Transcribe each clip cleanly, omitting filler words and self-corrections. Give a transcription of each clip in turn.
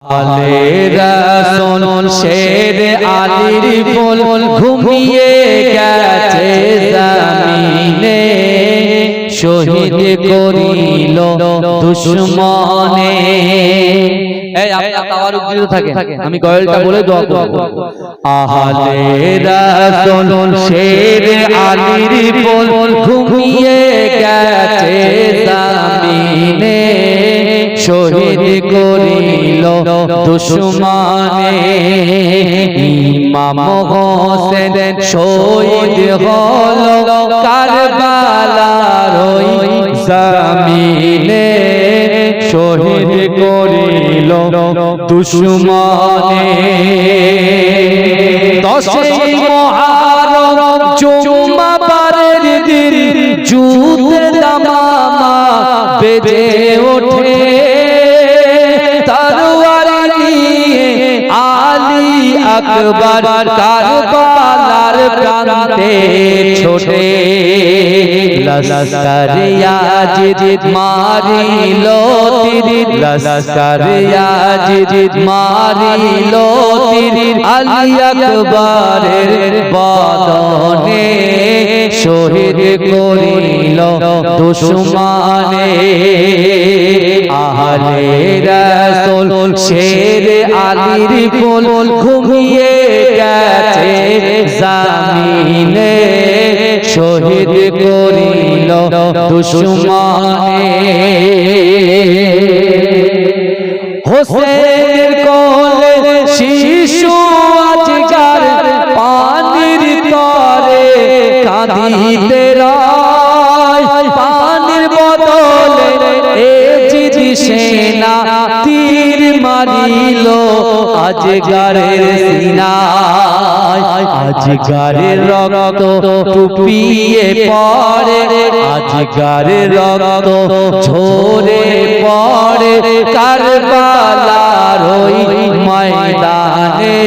আলে রাসূল শের আলীর ফুল ঘুমিয়ে গেছে জমিনে, শহীদ করিল দুশমনে। এই আপনারা তাওয়ারুক দিতে থাকেন, আমি গয়েলটা বলে দোয়া করব। আলে রাসূল শের আলীর ফুল ঘুমিয়ে গেছে জমিনে, শহীদ করিল দুশমনে। ইমাম হোসেন শহীদ হলো কারবালার ওই জমিনে, শহীদ করিল দুশমনে। 10ই মুহররম জুমাবারের দিন যুদ্ধে দামামা বেজে ওঠে, তরোয়ার নিয়ে আলী আকবর কারবালার প্রান্তে ছোটে। লস্কর ইয়াজিদ মারিল তীর, লস্কর ইয়াজিদ মারিল তীর আলী আকবরের বদনে, শহীদ করিল দুশমনে। আলে রাসূল শের আলীর ফুল ঘুমিয়ে গেছে জমিনে, শহীদ করিল দুশমনে। হোসেনের কোলে শিশু আজকার পানির তরে কাঁদিতে রয়, পানির বদলে এজিদ সেনা তীর মারিল আজগারের সিনায়। আজগারের রক্ত টুপিয়ে পড়ে, আজগারের রক্ত ঝরে পড়ে কারবালার ওই ময়দানে,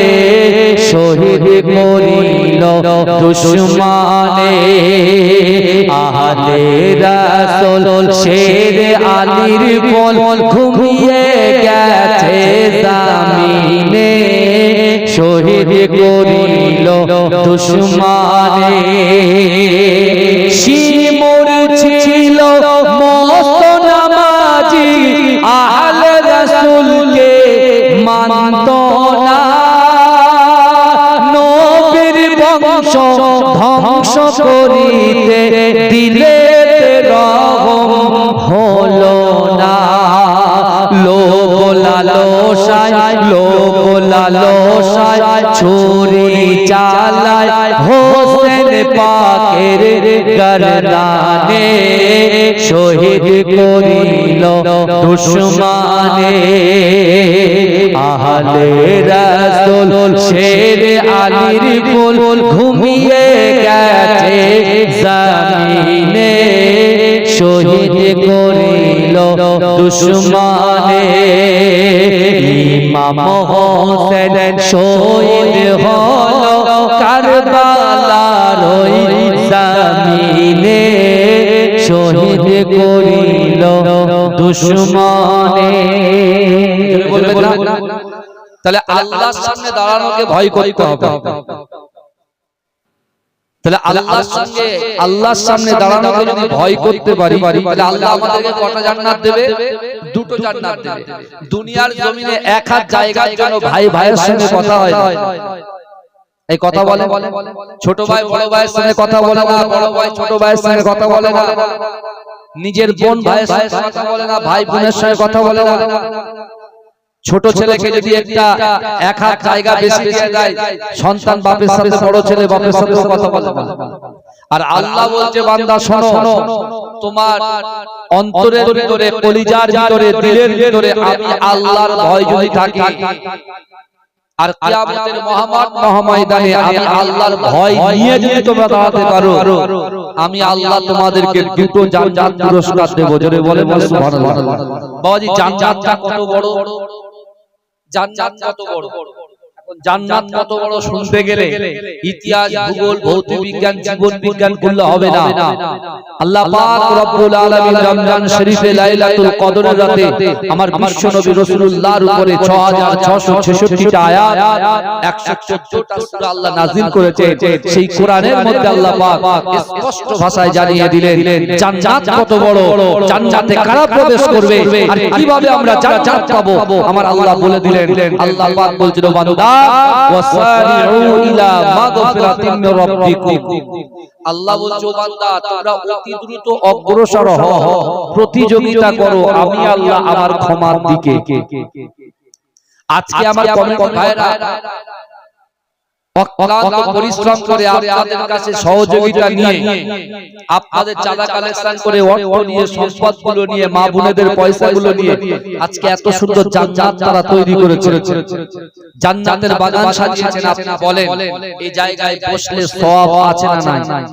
শহীদ করিল দুশমনে। আলে রাসূল শের আলীর ফুল ঘুমিয়ে গেছে জমিনে, শহীদ করিল দুশমনে। শিমুর ছিল মস্ত নামাজি, আলে রাসূলকে মানত না, নবীর বংশ ধ্বংস করিতে দিলে রহম হলো না। লোভ লালসায়, লোভ লালসায় ছুরি চালায় হোসেন পাকের গর্দানে, শহীদ করিল দুশমনে। আলে রাসূল শের আলীর ফুল ঘুমিয়ে গেছে জমিনে, শহীদ করিল দুশমনে। ইমাম হোসেন শহীদ হলো কারবালার ওই জমিনে, শহীদ করিল দুশমনে। তাহলে আল্লাহর সামনে দাঁড়ানোকে ভয় করতে হবে। তাহলে আল্লাহর সামনে দাঁড়ানোকে যদি ভয় করতে পারি, তাহলে আল্লাহ আমাদেরকে কটা জান্নাত দেবে? দুটো জান্নাত দেবে। দুনিয়ার জমিনে এক হাত জায়গার জন্য ভাই ভাইয়ের সঙ্গে কথা হয় না, এই কথা বলে। ছোট ভাই বড় ভাইয়ের সঙ্গে কথা বলে না, বড় ভাই ছোট ভাইয়ের সঙ্গে কথা বলে না, নিজের বোন ভাইয়ের সঙ্গে কথা বলে না, ভাই বোনের সঙ্গে কথা বলে না। ছোট ছেলেকে যদি একটা এক হাত জায়গা বেশি দিয়ে দেয়, সন্তান বাপের সাথে, বড় ছেলে বাপের সাথে কথা বলে না। আর আল্লাহ বলছে, বান্দা শোনো, তোমার অন্তরের ভিতরে, কলিজার ভিতরে, দিলের ভিতরে আমি আল্লাহর ভয় যদি থাকে, আর কিয়ামতের মহাময়দানে আমি আল্লাহর ভয় নিয়ে যদি তোমরা দাঁড়াতে পারো, আমি আল্লাহ তোমাদেরকে দুটো জান্নাত পুরস্কার দেব। জোরে বলে সুবহানাল্লাহ। বাবাজি জান্নাতটা কত বড়, জান্নাত কত বড়। জান্নাত কত বড় শুনতে গেলে ইতিহাস, ভূগোল, ভৌতিক বিজ্ঞান, জীবন বিজ্ঞান করলে হবে না। আল্লাহ পাক রব্বুল আলামিন রমজান শরীফে লাইলাতুল কদরের রাতে আমার বিশ্ব নবী রাসূলুল্লাহর উপরে 6666টা আয়াত 114টা সূরা আল্লাহ নাযিল করেছে। সেই কোরআনের মধ্যে আল্লাহ পাক স্পষ্ট ভাষায় জানিয়ে দিলেন জান্নাত কত বড়, জান্নাতে কারা প্রবেশ করবে আর কিভাবে আমরা জান্নাত পাবো আমার আল্লাহ বলে দিলেন। আল্লাহ পাক বলছিল বান্দা ওয়াসারিউ ইলা মাগফিরাতিন মির রাব্বিকুম, আল্লাহ বলছো বান্দা তোমরা অতি দ্রুত অগ্রসর হও, প্রতিযোগিতা করো আমি আল্লাহ আমার ক্ষমার দিকে। আজকে আমার কমিটি ভাইরা অক্লান্ত পরিশ্রম করে আপনাদের কাছে সহযোগিতা নিয়ে, আপনাদের চাঁদা কালেকশন করে, অর্থ নিয়ে, সম্পদগুলো নিয়ে, মা বোনেদের পয়সাগুলো নিয়ে আজকে এত সুন্দর জান্নাত তারা তৈরি করেছে। জান্নাতের বাগান সাজিয়েছেন। আপনি বলেন এই জায়গায় বসলে সওয়াব আছে না নাই?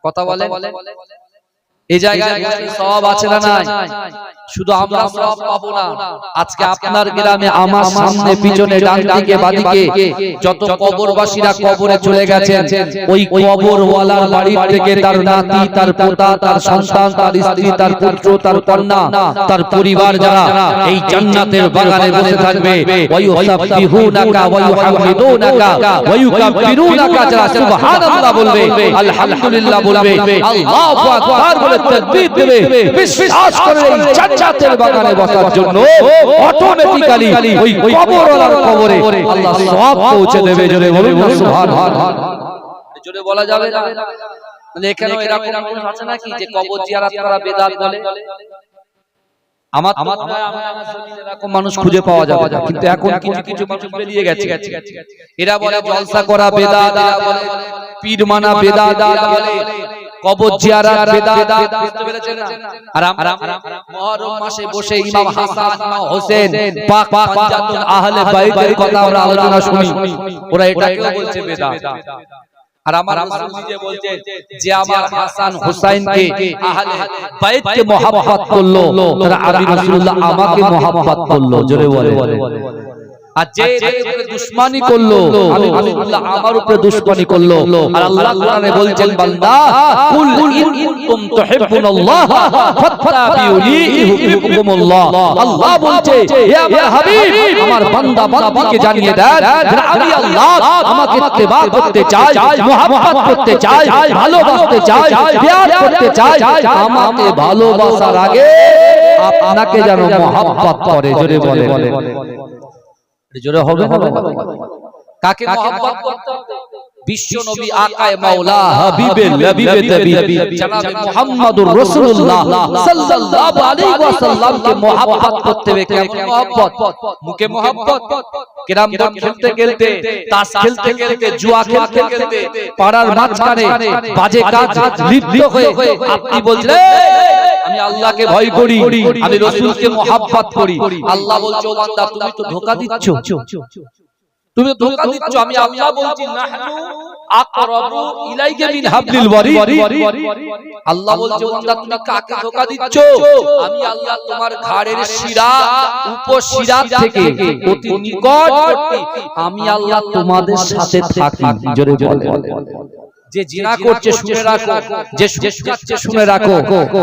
কথা বলেন এই জায়গায় বসলে সওয়াব আছে না নাই? শুধু আমরা সওয়াব পাবো না, আজকে আপনার গ্রামে, আমার সামনে, পিছনে, ডান দিকে, বাদিকে যত কবরবাসীরা কবরে চলে গেছেন, ওই কবরওয়ালার বাড়ি থেকে তার নাতি, তার পোতা, তার সন্তান, তার স্ত্রী, তার পুত্র, তার কন্যা, তার পরিবার যারা এই জান্নাতের বাগানে বসে থাকবে, ওয়ায়ুসাব্বিহুনাকা ওয়ায়ুহামিদুনাকা ওয়ায়ুকাব্বিরুনাকা, যারা সুবহানাল্লাহ বলবে, আলহামদুলিল্লাহ বলবে, আল্লাহু আকবার বলে তাকবীর দেবে, বিশ্বাস করে জান্নাতের বাগানে বসার জন্য অটোমেটিক্যালি ওই কবরওয়ালার কবরে আল্লাহ সওয়াব পৌঁছে দেবে। জোরে বলুন সুবহানাল্লাহ। জোরে বলা যাবে না? মানে এখানেও এরকম মানুষ আছে নাকি যে কবর জিয়ারত করা বেদাত বলে? আমার এরকম মানুষ খুঁজে পাওয়া যাবে না, কিন্তু এখন কিছু কিছু মানুষ বেরিয়ে গেছে। এরা বলে জলসা করা বেদাত, এরা বলে পীর মানা বেদাত, এরা বলে কবর জিয়ারত বেদাত। বুঝতে পেরেছেন না? আর আমরা মুহররম মাসে বসে ইমাম হাসান, ইমাম হোসেন, পাক পাঞ্জাতুল আহলে বাইতের কথা আমরা আলোচনা শুনি, ওরা এটাকে বলছে বেদাত। আর আমার রাসূল নিজে বলছে যে আমার হাসান হুসাইনকে আহলে বাইতকে মহব্বত করলো, তারা আমি রাসূলুল্লাহ আমাকে মহব্বত করলো। জোরে বলে। আর যে উপরে দুশমনি করলো, আমি রাসূলুল্লাহ আমার উপরে দুশমনি করলো। আর আল্লাহ কোরআনে বলছেন বান্দা কুল ইন কুনতুম তুহিব্বুনাল্লাহ ফাত্তাবিউনি ইউহিব্বুকুমুল্লাহ। আল্লাহ বলছে হে আমার হাবিব, আমার বান্দা বান্দিকে জানিয়ে দেন যে আমি আল্লাহ আমাকে ইত্তেবা করতে চাই, মুহাব্বত করতে চাই, ভালোবাসতে চাই, প্যার করতে চাই। আমাকে ভালোবাসার আগে আপনাকে যেন মুহাব্বত করে। জোরে বলে। জোরে হবে না? কাকে মহব্বত করতে হবে? বিশ্ব নবী আকায়ে মাওলা হাবিবে লবিবে তাবিব জনাবে মুহাম্মদুর রাসূলুল্লাহ সাল্লাল্লাহু আলাইহি ওয়াসাল্লামকে মহব্বত করতে হবে। কেমন মহব্বত? মুখে মহব্বত, কেরাম বোর্ড খেলতে খেলতে, তাস খেলতে খেলতে, জুয়া খেলতে খেলতে, পাড়ার মাঝখানে বাজে কাজ লিপ্ত হয়ে আপনি বলছেন আমি আল্লাহকে ভয় করি, আমি রাসূলকে মহব্বত করি। আল্লাহ বলছে ও বান্দা তুমি তো ধোঁকা দিচ্ছ, তুমি ধোঁকা দিচ্ছ। আমি আল্লাহ বলছি নাহনু আকরাবু ইলাইকা মিন হাবলিল ওয়ারিদ। আল্লাহ বলছে বান্দা তুমি কাকে ধোঁকা দিচ্ছ? আমি আল্লাহ তোমার ঘাড়ের শিরা, উপশিরা থেকে অতি নিকটবর্তী, আমি আল্লাহ তোমাদের সাথে থাকি। জোরে বলে। যে জিনা করছে শুনে রাখো, যে সুদ খাচ্ছে শুনে রাখো,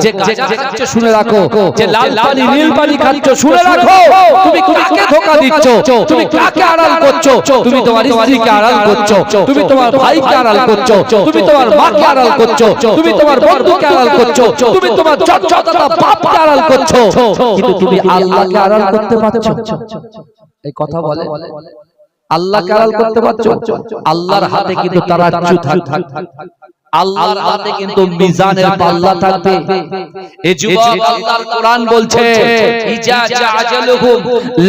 যে গাঁজা খাচ্ছে শুনে রাখো, যে লাল পানি নীল পানি খাচ্ছ শুনে রাখো। তুমি কাকে ধোঁকা দিচ্ছ? তুমি কাকে আড়াল করছো? তুমি তোমার স্ত্রীকে আড়াল করছো, তুমি তোমার ভাইকে আড়াল করছো, তুমি তোমার মাকে আড়াল করছো, তুমি তোমার বন্ধুকে আড়াল করছো, তুমি তোমার জন্মদাতা বাপকে আড়াল করছো, কিন্তু তুমি আল্লাহকে আড়াল করতে পারছো? এই কথা বলে আল্লাহকে আড়াল করতে পারছো? আল্লাহর হাতে কিন্তু তারাজ্জু থাকবে, আল্লাহর হাতে কিন্তু মিজানের পাল্লা থাকবে। এই যুবক আল্লাহর কোরআন বলছে ইজা জাআজালুহুম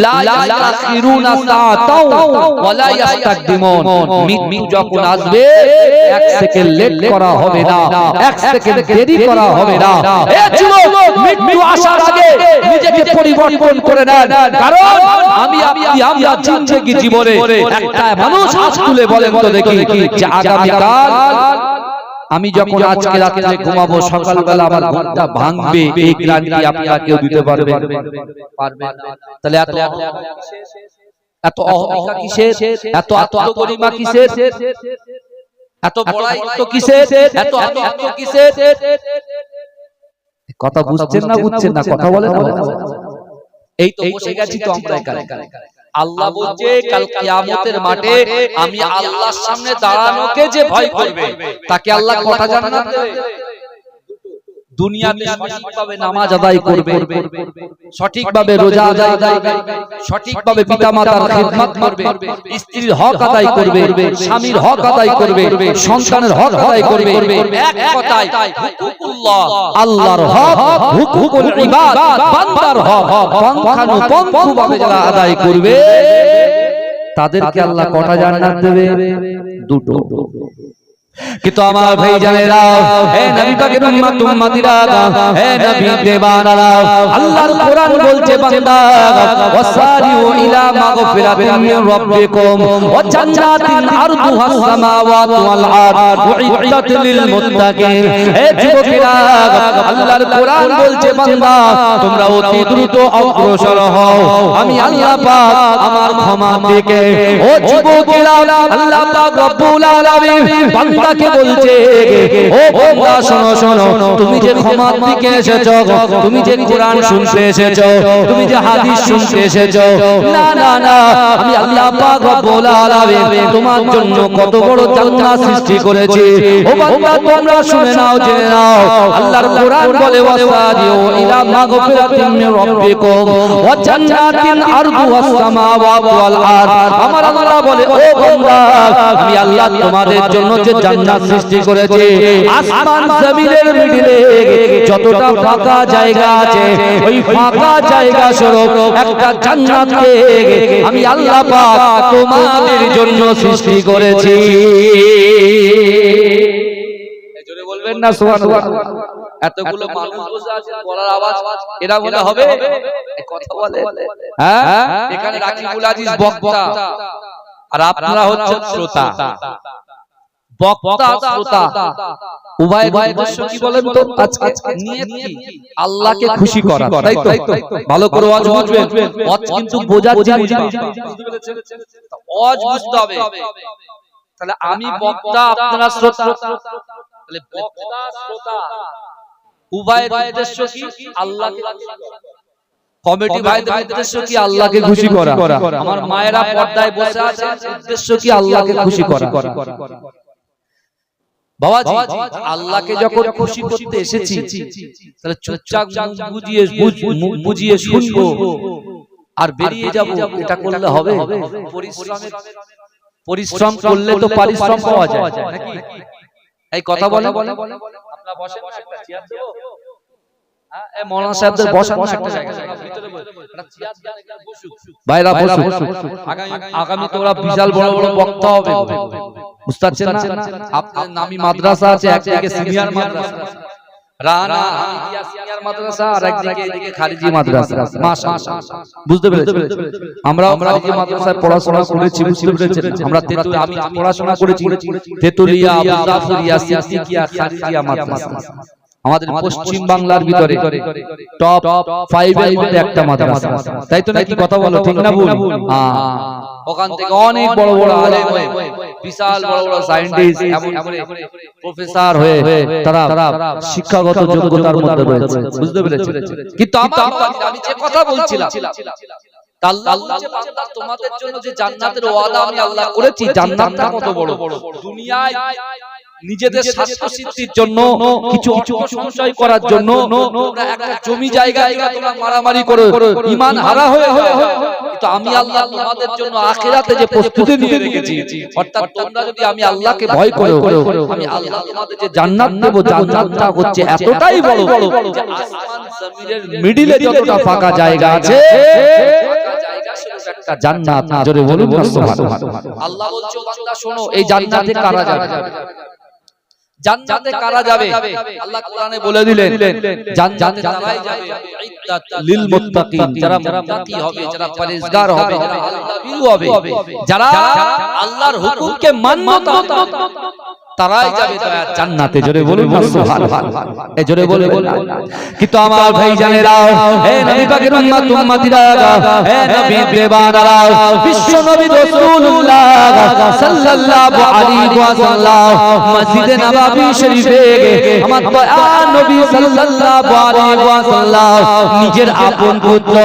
লা ইয়াখিরুনা সাআতাও ওয়া লা ইস্তাকদিমুন। মৃত্যু যখন আসবে এক সেকেন্ড লেট করা হবে না, এক সেকেন্ড দেরি করা হবে না। এই যুবক মৃত্যু আসার আগে নিজেকে পরিবর্তন করে নেন, কারণ আমরা জিন্দেগি জীবনে একটা মানুষ হাত তুলে বলেন তো দেখি যে আগামীকাল আমি যখন আজকে রাতে ঘুমাবো, সকালবেলা আমার ঘুমটা ভাঙবে, এই গ্যারান্টি আপনারা কেউ দিতে পারবে? তাহলে এত অহমিকা কিসের, এত আত্মগরিমা কিসের, এত বড়াইত্ব কিসের, এত আনন্দ কিসের? কথা বুঝছেন না বুঝছেন না? কথা বলেন না? এই তো বসে গেছি তো আমরা এখানে। আল্লাহ বলছে কাল কিয়ামতের মাঠে আমি আল্লাহর সামনে দাঁড়ানোকে যে ভয় করবে তাকে আল্লাহ কটা জান্নাত দেবে? দুনিয়াতে সঠিকভাবে নামাজ আদায় করবে, সঠিকভাবে রোজা আদায় করবে, সঠিকভাবে পিতামাতার খিদমত করবে, স্ত্রীর হক আদায় করবে, স্বামীর হক আদায় করবে, সন্তানের হক আদায় করবে। এক কথায় হুকুকুল্লাহ, আল্লাহর হক, হুকুকুল ইবাদ, বান্দার হক পঙ্খানুপঙ্খভাবে যারা আদায় করবে তাদেরকে আল্লাহ কটা জান্নাত দেবে? দুটো। কিন্তু আমার ভাই জানেরা, হে নবী পাকের উম্মত উম্মতিরা, হে নবী দেবানারা, আল্লাহর কোরআন বলছে বান্দা ওয়াসারিউ ইলা মাগফিরাতিন মির রাব্বিকুম ওয়া জান্নাতিন আরদুহাস সামাওয়াতু ওয়াল আরদ উইদ্দাত লিল মুত্তাকিন। হে যুবকেরা, আল্লাহর কোরআন বলছে বান্দা তোমরা অতি দ্রুত অগ্রসর হও আমি আল্লাহ পাক আমার ক্ষমার দিকে। ও যুবকেরা, আল্লাহ পাক রব্বুল আলামিন বান্দাকে বলছে ও বান্দা শোনো শোনো, তুমি যে ক্ষমার দিকে এসেছো, তুমি যে কোরআন শুনতে এসেছো, তুমি যে হাদিস শুনতে এসেছো, না না না, আমি আল্লাহ পাক রব্বুল আলামিন তোমার জন্য কত বড় জান্নাত সৃষ্টি করেছি। ও বান্দা তোমরা শুনে নাও, জেনে নাও, আল্লাহর কোরআন বলে ওয়াসারিউ ইলা মাগফিরাতিন মির রাব্বিকুম ওয়া জান্নাতিন আরদুহাস সামাওয়াতু ওয়াল আরদ। আমার আল্লাহ বলে ও বান্দা আমি আল্লাহ তোমাদের জন্য যে জান্নাত সৃষ্টি করেছি, আসমান জমিনের মিডিলে যতটা ফাঁকা জায়গা আছে ওই ফাঁকা জায়গা স্বরূপ একটা জান্নাতকে আমি আল্লাহ পাক তোমাদের জন্য সৃষ্টি করেছি। জোরে বলবেন না সুবহানাল্লাহ? এতগুলো মানুষ বসে আছে, বলার আওয়াজ এরা বলে হবে? কথা বলে হ্যাঁ, এখানে রাকিবুল আজিজ বক্তা আর আপনারা হচ্ছেন শ্রোতা। বক্তা শ্রোতা উভয় উদ্দেশ্য কি বলেন তো? আজকে নিয়ত কি? আল্লাহকে খুশি করা, তাই তো? ভালো করে ওয়াজ বুঝবেন, ওয়াজ কিন্তু বোঝার জিনিস না, বুঝতে পেরেছেন? ওয়াজ বুঝতে হবে। তাহলে আমি বক্তা, আপনারা শ্রোতা, তাহলে বক্তা শ্রোতা উভয় উদ্দেশ্য কি? আল্লাহকে খুশি করা। কমিটি ভাইদের উদ্দেশ্য কি? আল্লাহকে খুশি করা। আমার মায়েরা পর্দায় বসে আছে, উদ্দেশ্য কি? আল্লাহকে খুশি করা। বাবাজি, আল্লাহকে যখন খুশি করতে এসেছি তাহলে চুপচাপ মুখ বুজিয়ে শুনবো আর বেরিয়ে যাব, এটা করলে হবে? পরিশ্রম করলে তো পরিশ্রম পাওয়া যায় নাকি? এই কথা বলে আপনারা বসেন না, একটা চেয়ার দেব? হ্যাঁ, মৌলানা সাহেবদের বসার একটা জায়গা ভিতরে একটা চেয়ার দেন, এখানে বসুক ভাইরা, বসুক। আগামী তোমরা বিশাল বড় বড় বক্তা হবে, বুঝতে পারছেন না? আপনাদের নামি মাদ্রাসা আছে, একদিকে সিনিয়র মাদ্রাসা রানা হামিদিয়া সিনিয়র মাদ্রাসা, আর একদিকে এদিকে খারিজি মাদ্রাসা। মাশাআল্লাহ, বুঝতে পেরেছেন? আমরাও খারিজি মাদ্রাসায় পড়াশোনা করেছি, বুঝতে পেরেছেন? আমরা আমি পড়াশোনা করেছি তেতুলিয়া, আবু জাফরিয়া, সিদ্দিকিয়া, খারিজিয়া মাদ্রাসা। আমাদের পশ্চিম বাংলার ভিতরে টপ 5 এর মধ্যে একটা মাদ্রাসা, তাই তো নাকি? কথা বলো, ঠিক না ভুল? ওখান থেকে অনেক বড় বড় আলেম হয়ে, বিশাল বড় বড় সায়েন্টিস্ট, এমন করে প্রফেসর হয়ে তারা শিক্ষাগত যোগ্যতার মধ্যে রয়েছে, বুঝতে পেরেছেন? কিন্তু আমি যে কথা বলছিলাম, আল্লাহ যে বান্দা তোমাদের জন্য যে জান্নাতের ওয়াদা আমি আল্লাহ করেছি, জান্নাতটা কত বড়! দুনিয়ায় নিজেদের স্বাস্থ্য সিদ্ধির জন্য, কিছু অর্থ সঞ্চয় করার জন্য তোমরা একটা জমি জায়গা তোমরা মারামারি করো, ঈমান হারা হয়ে। কিন্তু আমি আল্লাহ তোমাদের জন্য আখিরাতে যে প্রস্তুতি নিয়ে রেখেছি, অর্থাৎ তোমরা যদি আমি আল্লাহকে ভয় করো, আমি আল্লাহ তোমাদের যে জান্নাত দেব, জান্নাতটা হচ্ছে এতটাই বড় যে আসমান জমিনের মিডিলে যতটা ফাঁকা জায়গা আছে, একটা জান্নাত। জোরে বলুন না সুবহানাল্লাহ। আল্লাহ বলছে বান্দা শোনো, এই জান্নাতে কারা যাবে? জান্নাতে কারা যাবে? আল্লাহ কোরআনে বলে দিলেন জান্নাতে তারাই যাবে ইদ্দাত লিল মুত্তাকিন, যারা মুত্তাকি হবে, যারা পরহেজগার হবে, যারা আল্লাহ ভীরু হবে, যারা আল্লাহর হুকুমকে মান্য তারাই যাবে দয়ার জান্নাতে। জোরে বলুন না সুবহানাল্লাহ, এই জোরে বলে বলুন। কিন্তু আমার ভাইজানেরা, হে নবী পাকের উম্মত উম্মতিরা, হে নবী দেবানারা, বিশ্ব নবী রাসূলুল্লাহ সাল্লাল্লাহু আলাইহি ওয়াসাল্লাম মসজিদে নববী শরীফে আমার দয়ার নবী সাল্লাল্লাহু আলাইহি ওয়াসাল্লাম নিজের আপন পুত্র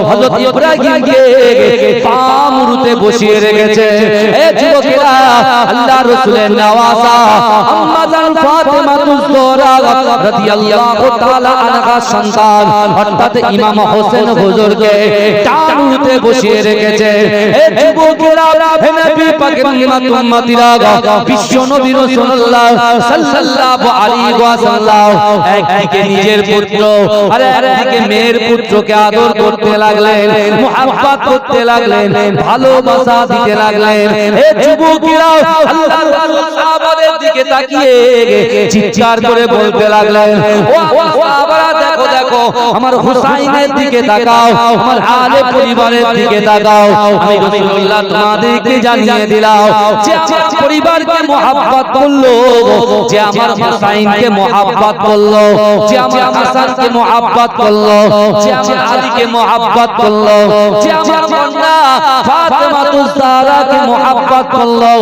হযরত ইব্রাহিমকে পামরুতে বসিয়ে রেখেছে। এ যুবকেরা, আল্লাহর রাসূলের নওয়াজা আম্মা জান ফাতেমা তুজরা রাদিয়াল্লাহু তাআলা আনহা সন্তান অর্থাৎ ইমাম হোসেন হুজুরকে পামরুতে বসিয়ে রেখেছে। এ যুবকেরা, হে নবী পাকের উম্মত উম্মতিরা, বিশ্ব নবী রাসূলুল্লাহ সাল্লাল্লাহু আলাইহি ওয়াসাল্লাম একদিকে নিজের পুত্র আর একদিকে মেয়ের পুত্রকে আদর করতে লাগলেন, মুহাব্বত করতে লাগলেন, ভালোবাসা দিতে লাগলেন। হে যুবকেরা, আল্লাহর রাসূল সাহাবাদের দিকে তাকিয়ে চিৎকার করে বলতে লাগলেন, ও সাহাবারা, দেখো দেখো আমার হুসাইনের দিকে তাকাও, আমার আলে পরিবারের দিকে তাকাও। আমি রাসূলুল্লাহ তোমাদেরকে জানিয়ে দিলাম যে আমার পরিবারকে মুহাব্বত করলো, যে আমার হুসাইনকে মুহাব্বত করলো, যে আমার হাসানকে মুহাব্বত করলো, যে আমার আলীকে মুহাব্বত করলো, যে আমার কন্যা ফাতেমাতুজ জাহরাকে মুহাব্বত করলো,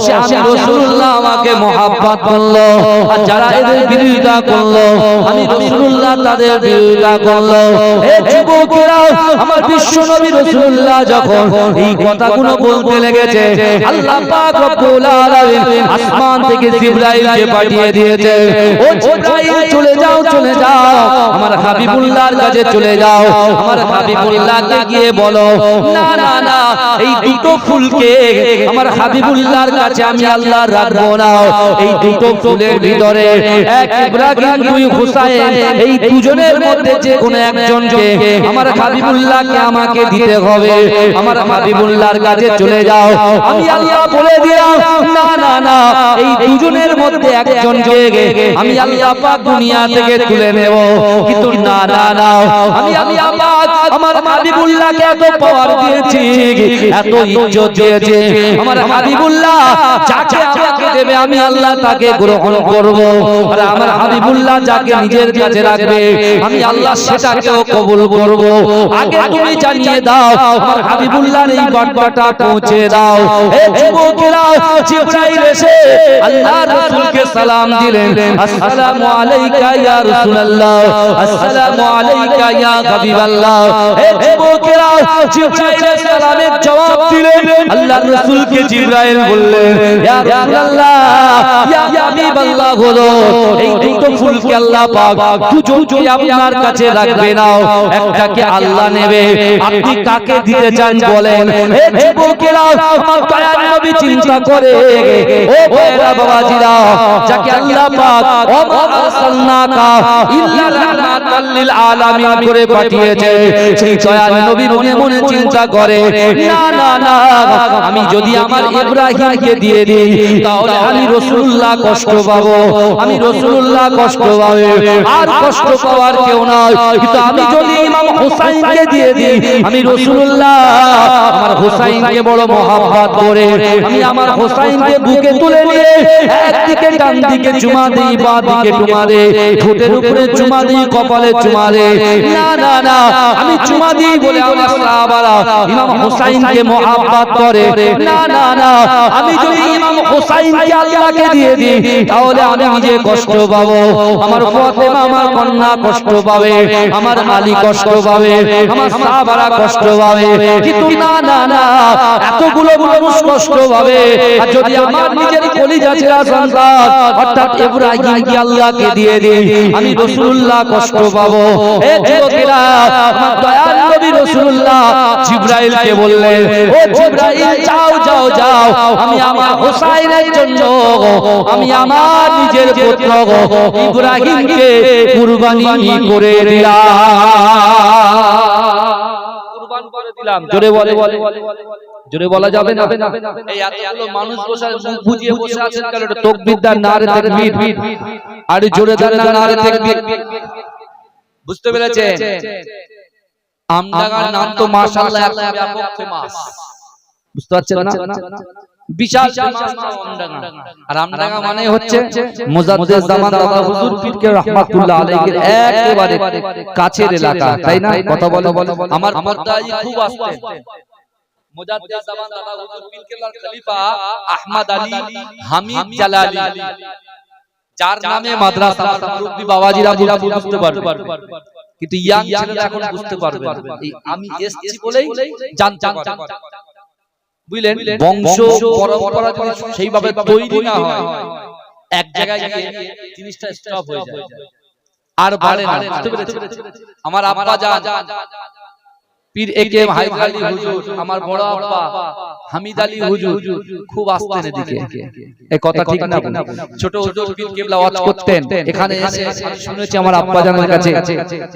সে আমি রাসূলুল্লাহ আমাকে মুহাব্বত করলো। আর যারা এদের বিরোধিতা করলো, আমি রাসূলুল্লাহ তাদের বিরোধিতা করলো। হে যুবকেরা, আমার বিশ্ব নবী রাসূলুল্লাহ যখন এই কথাগুলো বলতে লেগেছে, আল্লাহ পাক রব্বুল আলামিন আসমান থেকে জিবরাইলকে পাঠিয়ে দিয়েছে। ও জিবরাইল, চলে যাও, চলে যাও, আমার হাবিবুল্লাহর কাছে চলে যাও। আমার হাবিবুল্লাহকে গিয়ে বলো, না না না, এই দুটো ফুলকে আমার হাবিবুল্লাহর কাছে আমি আল্লাহ রাখবো না। এই দুটো ফুলের ভিতরে এক ইব্রাহিম, দুই হুসাইন, এই দুজনের মধ্যে যে কোনো একজনকে আমার হাবিবুল্লাহকে আমাকে দিতে হবে। আমার হাবিবুল্লাহর কাছে চলে যাও। আমি আল্লাহ বলে দিলাম, না না না, এই দুজনের মধ্যে একজনকে আমি আল্লাহ পাক দুনিয়া থেকে তুলে নেব। কিন্তু না না না, আমি আল্লাহ আমার হাবিবুল্লাহকে এত পাওয়ার দিয়েছি, এত ইজ্জত দিয়েছি, আমার হাবিবুল্লাহ যাকে আমাকে দেবে আমি আল্লাহ তাকে গ্রহণ করব। আর আমার হাবিবুল্লাহ যাকে নিজের কাছে রাখবে আমি আল্লাহ সেটাকেও কবুল করব। আগে তুমি জানিয়ে দাও, আমার হাবিবুল্লাহর এই বার্তাটা পৌঁছে দাও। হে যুবকেরা, জিবরাইল এসে আল্লাহর রাসূলকে সালাম দিলেন, আসসালামু আলাইকা ইয়া রাসূলুল্লাহ, আসসালামু আলাইকা ইয়া হাবিবাল্লাহ। হে যুবকেরা, জিবরাইল সালামের জবাব দিলেন। আল্লাহর রাসূলকে জিবরাইল বললেন, ইয়া রাসূলুল্লাহ, ইয়া হাবিবাল্লাহ, হলো এই দুটো ফুলকে আল্লাহ পাক দুজনকে আপনার কাছে রাখবে না, একটাকে আল্লাহ নেবে। আপনি কাকে দিতে চান বলেন? হে যুবকেরা, আমার দয়ার নবী চিন্তা করে, ও ভাইরা বাবাজিরা, যাকে আল্লাহ পাক ওয়া আরসালনাকা ইল্লা রাহমাতাল লিল আলামিন করে পাঠিয়েছে, সেই দয়ার নবী মনে মনে চিন্তা করে, না না না, আমি যদি আমার ইব্রাহিমকে দিয়ে দিই তাহলে আমি রাসূলুল্লাহ কষ্ট পাবো, আমি রাসূলুল্লাহ কষ্ট পাবে, আর কষ্ট পাওয়ার কেউ নয়। কিন্তু আমি যদি ইমাম হুসাইনকে দিয়ে দিই, আমি রাসূলুল্লাহ আমার হুসাইনকে বড় মহব্বত করে আমি আমার হুসাইনকে বুকে তুলে নিয়ে একদিকে ডান দিকে চুমা দেই, বাঁ দিকে চুমা দেই, ঠোঁটের উপরে চুমা দেই, কপালে চুমা দেই। না না না, আমি চুমা দিই বলে আমার সাহাবারা ইমাম হুসাইনকে মহব্বত করে। না না না, আমি যদি ইমাম হুসাইনকে আল্লাহকে দিয়ে দিই তাহলে আমি নিজে কষ্ট পাবো, আমার ফাতেমা আমার কন্যা কষ্ট পাবে, আমার আলী কষ্ট পাবে, আমার সাহাবারা কষ্ট পাবে। কিন্তু না না না, এতগুলো মানুষ কষ্ট পাবে। আর যদি আমার নিজের কলিজা ছেঁড়া সন্তান অর্থাৎ ইব্রাহিমকে আল্লাহকে দিয়ে দিই, আমি রাসূলুল্লাহ কষ্ট পাবো। হে যুবকেরা, আমার দয়ার নবী রাসূলুল্লাহ জিবরাইলকে বললেন, ও জিবরাইল, যাও যাও যাও, আমি আমার হুসাইনের জন্য আমি আমার নিজের পুত্র ইব্রাহিমকে কুরবানি করে দিলাম। জোরে বলে, জোরে বলা যাবে না? এই এতগুলো মানুষ বসে মুখ বুজিয়ে বসে আছেন, কারণ এটা তাকবীর দান, নারে তাকবীর, আর জোরে দেন না নারে তাকবীর। বুঝতে পেরেছেন? আমডাঙ্গার নাম তো মাশাআল্লাহ একটা ব্যাপক ফেমাস, বুঝতে পারছেন না? বিশাল আর আমডাঙ্গা মানে হচ্ছে মুজাদ্দিদ জামান দাদা হুজুর পীর কে রাহমাতুল্লাহ আলাইহির একেবারে কাছের এলাকা, তাই না? কথা বলে আমার পর্দায় খুব আসছে মুজাদ্দিদ জামান দাদা হুজুর পীর কেবলার খলিফা আহমদ আলী হামিদ জালালি, যার নামে মাদ্রাসা মুরব্বি বাবাজিরা বুঝতে পারবে, কিন্তু ইয়াং ছেলেরা এখন বুঝতে পারবে না। এই আমি এসছি বলেই জানতে পারবে, বুঝলেন? বংশ পরম্পরা যদি সেইভাবে তৈরি না হয়, এক জায়গায় গিয়ে জিনিসটা স্টপ হয়ে যায় আর বাড়ে না। বুঝতে পেরেছেন? আমার আব্বা জান পীর একে হায়দার আলী হুজুর, আমার বড় আব্বা হামিদ আলী হুজুর খুব আসতেন এদিকে। এই কথা ঠিক না? ছোট হুজুর পীর কেবলা ওয়াজ করতেন, এখানে এসে আমি শুনেছি আমার আব্বা জানের কাছে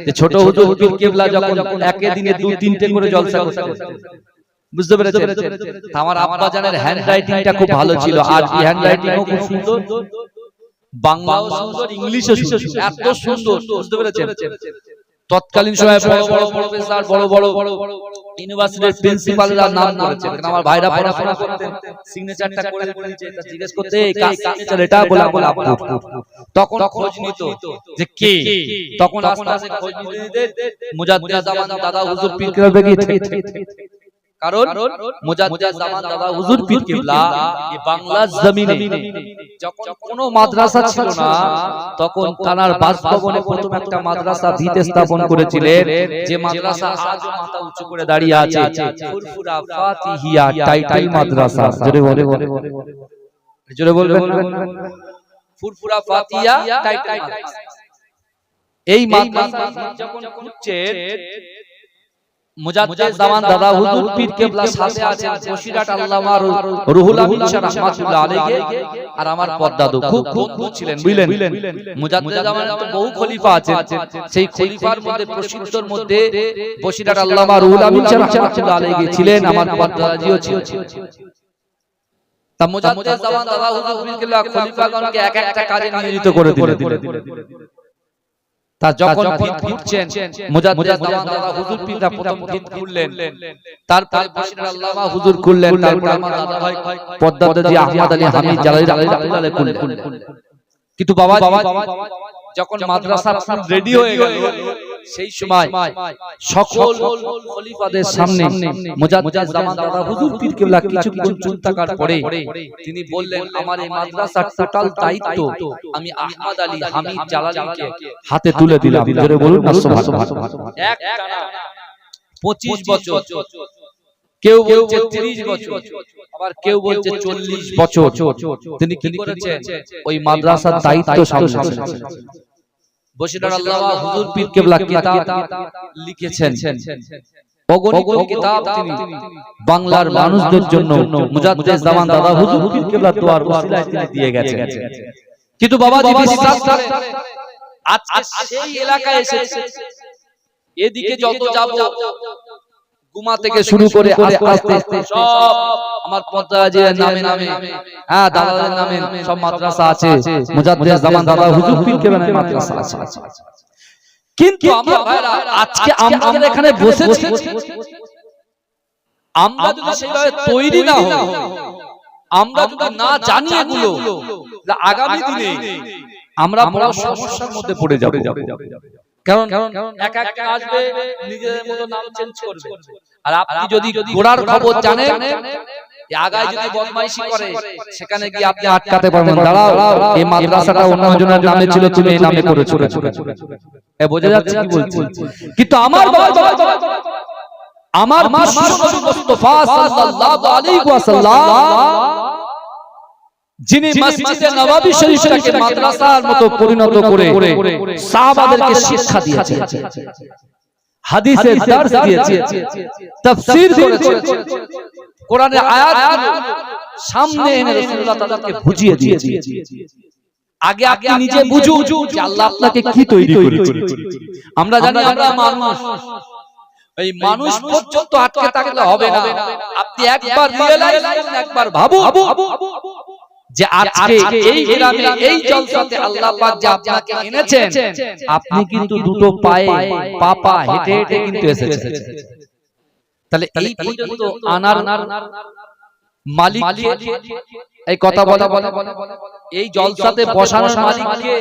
যে ছোট হুজুর পীর কেবলা যখন একে দিনে 2-3টে করে জলসা করতেন। বুঝতে পেরেছেন? আমার আব্বা জানের হ্যান্ড রাইটিংটা খুব ভালো ছিল, আর এই হ্যান্ড রাইটিংও খুব সুন্দর, বাংলাও সুন্দর, ইংলিশও সুন্দর, এত সুন্দর। বুঝতে পেরেছেন? তৎকালীন সময়ে বড় বড় প্রফেসর, বড় বড় ইউনিভার্সিটির প্রিন্সিপালরা নাম করেছেন। আমার ভাইরা পড়াশোনা করতেন, সিগনেচারটা করে দিয়েছে, তা জিজ্ঞেস করতে এই কাজ সিগনেচার এটা বলা তখন খোঁজ নিত যে কে, তখন আস্তে আস্তে খোঁজ নিতে মুজাদ্দিদ জামান দাদা হুজুর পীর কেবলা গিয়ে, কারণ মুজাদ্দিদ জামান দাদা হুজুর পীর কেবলা এই বাংলার জমিনে যখন কোনো মাদ্রাসা ছিল না, তখন তানার বাসভবনে প্রথম একটা মাদ্রাসা ভিত স্থাপন করেছিলেন, যে মাদ্রাসা আজও মাথা উঁচু করে দাঁড়িয়ে আছে, ফুরফুরা ফাতিহিয়া টাইটেল মাদ্রাসা। জোরে বলবেন, ফুরফুরা ফাতিহিয়া টাইটেল মাদ্রাসা। এই মাদ্রাসা যখন খুঁজছেন, মুজাদ্দিদ জামান দাদা হুজুর পীর কেবলা সাথে আছেন বসিরহাট আল্লামা রুহুল আমিন শাহ রাহমাতুল্লাহ আলাইহি, আর আমার পদ্মাদু খুব বন্ধু ছিলেন, বুঝলেন? মুজাদ্দিদ জামানের তো বহু খলিফা আছেন, সেই খলিফার মধ্যে প্রসিদ্ধর মধ্যে বসিরহাট আল্লামা রুহুল আমিন শাহ রাহমাতুল্লাহ আলাইহি ছিলেন, আমার পদ্মাজিও ছিলেন। তা মুজাদ্দিদ জামান দাদা হুজুর পীর কেবলা খলিফাগণকে এক একটা কাজে নিয়োজিত করে দিলেন। তা যখন ভিত খুঁড়ছেন, মুজাদ্দিদ জামান দাদা হুজুর পীররা প্রথম ভিত খুঁড়লেন, তারপরে বসিরহাট আল্লামা হুজুর খুঁড়লেন, তারপরে আমার দাদা ভাই পদ্মাদজি আহমদ আলী হামিদ জালালি রাহমাতুল্লাহ খুঁড়লেন। কিন্তু বাবা যখন মাদ্রাসা রেডি হয়ে গেল, সেই সময় সকল খলিফাদের সামনে মুজাদ্দিদ জামান দাদা হুজুর পীর কেবলা কিছুক্ষণ চুপ থাকার পরে তিনি বললেন, আমার এই মাদ্রাসার টোটাল দায়িত্ব আমি আহমদ আলী হামিদ জালালিকে হাতে তুলে দিলাম। জোরে বলুন না সুবহানাল্লাহ। এক টানা 25 বছর, কেউ বলছে 30 বছর, আবার কেউ বলছে 40 বছর তিনি কি করেছেন? ওই মাদ্রাসার দায়িত্ব সামলাচ্ছেন। বসিরহাট আল্লামা হুজুর পীর কেবলা কিতাব লিখেছেন, অগণিত কিতাব তিনি বাংলার মানুষদের জন্য মুজাদ্দিদ জামান দাদা হুজুর পীর কেবলা দোয়ার ওসিলায় তিনি দিয়ে গেছেন। কিন্তু বাবাজি বিশ্বাস করেন, আজকে সেই এলাকায় এসেছে, এদিকে যত যাব গুমা থেকে শুরু করে আস্তে আস্তে সব আমার পদ্মাজির নামে নামে, হ্যাঁ দাদাদের নামে সব মাদ্রাসা আছে, মুজাদ্দিদ জামান দাদা হুজুর পীর কেবলার মাদ্রাসা আছে। কিন্তু আমার ভাইরা আজকে আমরা এখানে বসেছি, আমরা যদি সেইভাবে তৈরি না হই, আমরা যদি না জানি এগুলো, আগামী দিনে আমরা বড় সমস্যার মধ্যে পড়ে যাব। কারণ এক একটা আসবে নিজের মতো নাম চেঞ্জ করবে, আর আপনি যদি গোড়ার খবর জানেন, আগায় যদি বদমাইশি করে, সেখানে গিয়ে আপনি আটকাতে পারবেন। দাঁড়াও, এই মাদ্রাসাটা অন্যজনের নামে ছিল, তুমি এই নামে করেছো। এ বোঝা যাচ্ছে কি বলছি? কিন্তু আমার আমার বিশ্বনবী মুস্তাফা সাল্লাল্লাহু আলাইহি ওয়াসাল্লাম যিনি মসজিদে নববী শরীফটাকে মাদ্রাসার মতো পরিণত করে সাহাবাদেরকে শিক্ষা দিয়েছেন, হাদিসের দর্স দিয়েছেন, তাফসীর করেছেন, কোরআনের আয়াতগুলো সামনে এনে রাসূলুল্লাহ তাদেরকে বুঝিয়ে দিয়েছেন। আগে আপনি নিজে বুঝুন যে আল্লাহ আপনাকে কি তৈরি করেছে। আমরা জানি আমরা মানুষ, এই মানুষ পর্যন্ত আটকে থাকলে হবে না। আপনি একবার রিয়েলাইজ করুন, একবার ভাবুন যে আজকে এই গ্রামে এই জলসাতে আল্লাহ পাক যে আপনাকে এনেছেন, আপনি কিন্তু দুটো পায়ে পা হেঁটে হেঁটে কিন্তু এসেছেন। তাহলে এই পর্যন্ত আনার মালিক এই কথা বলে, এই জলসাতে বসানোর মালিক কে?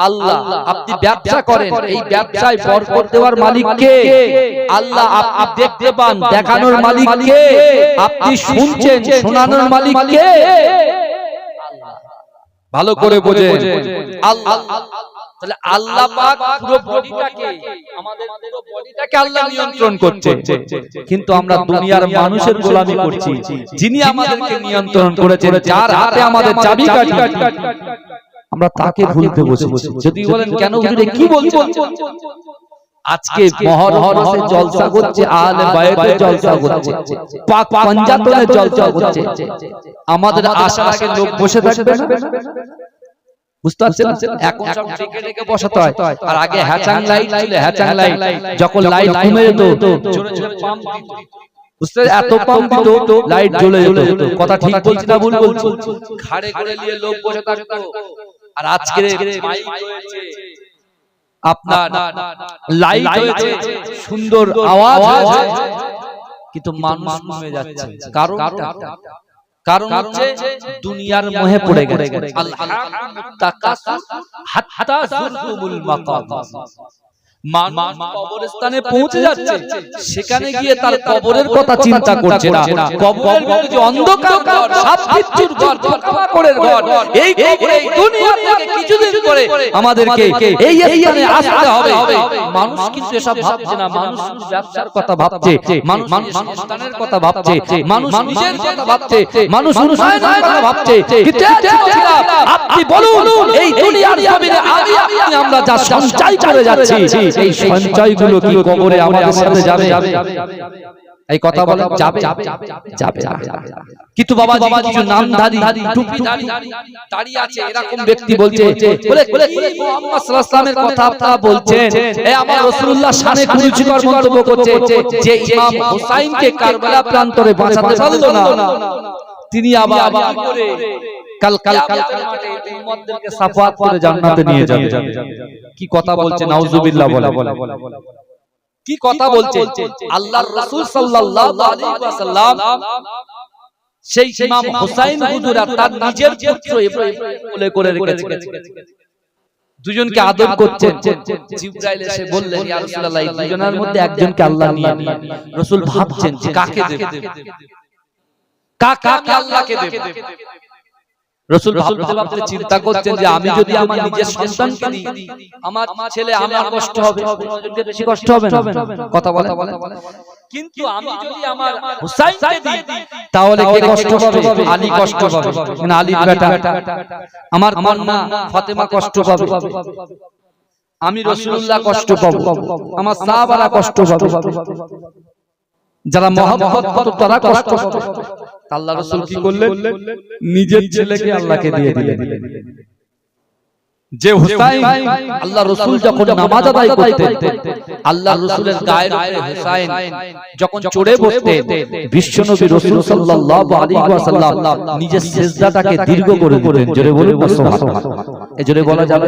আল্লাহ। আপনি ব্যবসা করেন, এই ব্যবসায় বরকত দেওয়ার মালিক কে? আল্লাহ। আপনি দেখতে পান, দেখানোর মালিক কে? আপনি শুনছেন, শোনানোর মালিক কে? ভালো করে বোঝেন, আল্লাহ। তাহলে আল্লাহ পাক পুরো বডিটাকে, আমাদের পুরো বডিটাকে আল্লাহ নিয়ন্ত্রণ করছে, কিন্তু আমরা দুনিয়ার মানুষের গোলামি করছি। যিনি আমাদেরকে নিয়ন্ত্রণ করেছেন, যার হাতে আমাদের চাবিকাঠি, আমরা তাকে ভুলতে বসেছি। যদি বলেন কেন হুজুর কি বলছেন, আজকে মহরমে জলসা করছে, আহলে বায়তে জলসা করছে, পাক পাঞ্জাতনে জলসা করছে, আমাদের আশার আগে লোক বসে থাকবে না? বুঝতে পারছেন? এখন সব ডেকে ডেকে বসাতে হয়। আর আগে হ্যাচাং লাইট ছিল, হ্যাচাং লাইট, যখন লাইট কমে যেত জোরে জোরে পাম্প দিত, বুঝতে? এত পাম্প দিত লাইট জ্বলে যেত। কথা ঠিক বলছি না ভুল বলছি? ঘাড়ে করে নিয়ে লোক বসে থাকতো। আর আজকে মাইক হয়েছে, আপনার লাইট হয়েছে, সুন্দর আওয়াজ হয়েছে, কিন্তু মানুষ কমে যাচ্ছে। কারণ হচ্ছে দুনিয়ার মোহে পড়ে গেছে। হাত্তা যুরতুমুল মাকাবির, মানুষ কবরস্থানে পৌঁছে যাচ্ছে, সেখানে গিয়ে তার কবরের কথা চিন্তা করছে না। কবরের ভিতরে যে অন্ধকার ঘর, সাপ বিচ্ছুর ঘর, পোকামাকড়ের ঘর, এই কবরে এই দুনিয়া থেকে কিছুদিন পরে আমাদেরকে এই স্থানে আসতে হবে। মানুষ কিন্তু এসব ভাবছে না। মানুষ ব্যবসার কথা ভাবছে, মানুষ সন্তানের কথা ভাবছে, মানুষ নিজের কথা ভাবছে, মানুষ উন্নয়নের কথা ভাবছে। কিন্তু আপনি বলুন, এই দুনিয়ার জমিনে আমরা যা সঞ্চয় করে যাচ্ছি, এই সঞ্চয়গুলো কি কবরে আমাদের সাথে যাবে? এই কথা বলে যাবে, যাবে। কিন্তু বাবা কিছু নামধারী, টুপিধারী দাঁড়িয়ে আছে, এরকম ব্যক্তি বলছে, বলে মুহাম্মদ সাল্লাল্লাহু আলাইহি ওয়াসাল্লামের কথা আপনারা বলছেন, এই আমার রাসূলুল্লাহ শানে কুরুচিকর মন্তব্য করছে, যে ইমাম হুসাইনকে কারবালা প্রান্তরে বাঁচাতে পারলো না, তিনি আবার কাল মাঠে উম্মতদেরকে সাফাত করে জান্নাতে নিয়ে যাবে। কি কথা বলছে? নাউজুবিল্লাহ বলে। কি কথা বলছে? আল্লাহর রাসূল সাল্লাল্লাহু আলাইহি ওয়াসাল্লাম সেই ইমাম হুসাইন হুজুর আর তার নিজের পুত্র ইব্রাহিম কোলে করে রেখেছে, দুজনকে আদর করছেন। জিবরাইল এসে বললেন, ইয়া রাসূলুল্লাহ, এই দুজনের মধ্যে একজনকে আল্লাহ নিয়ে নিন। রাসূল ভাবছেন যে কাকে দেব, কাকে আল্লাহকে দেব। রাসূল ভাবতে ভাবতে চিন্তা করছেন যে আমি যদি আমার নিজের সন্তানকে দিই, আমার ছেলে আমার কষ্ট হবে, অন্যজনকে বেশি কষ্ট হবে না। কথা বলে। কিন্তু আমি যদি আমার হুসাইনকে দিই, তাহলে কে কষ্ট পাবে? আলী কষ্ট পাবে, মানে আলীর বেটা। আমার কন্যা ফাতেমা কষ্ট পাবে, আমি রাসূলুল্লাহ কষ্ট পাবো, আমার সাহাবারা কষ্ট পাবে, যারা মহব্বত করত তারা কষ্ট পাবে। আল্লাহ রাসূল কি করলেন? নিজের ছেলেকে আল্লাহকে দিয়ে দিলেন। যে হুসাইন, আল্লাহ রাসূল যখন নামাজ আদায় করতেন, আল্লাহ রাসূলের গায়ের উপরে হুসাইন যখন চড়ে বসতেন, বিশ্বনবী রাসূল সাল্লাল্লাহু আলাইহি ওয়াসাল্লাম নিজের সিজদাটাকে দীর্ঘ করে দিতেন। জোরে বলুন সুবহানাল্লাহ। এই জোরে বলা যাবে?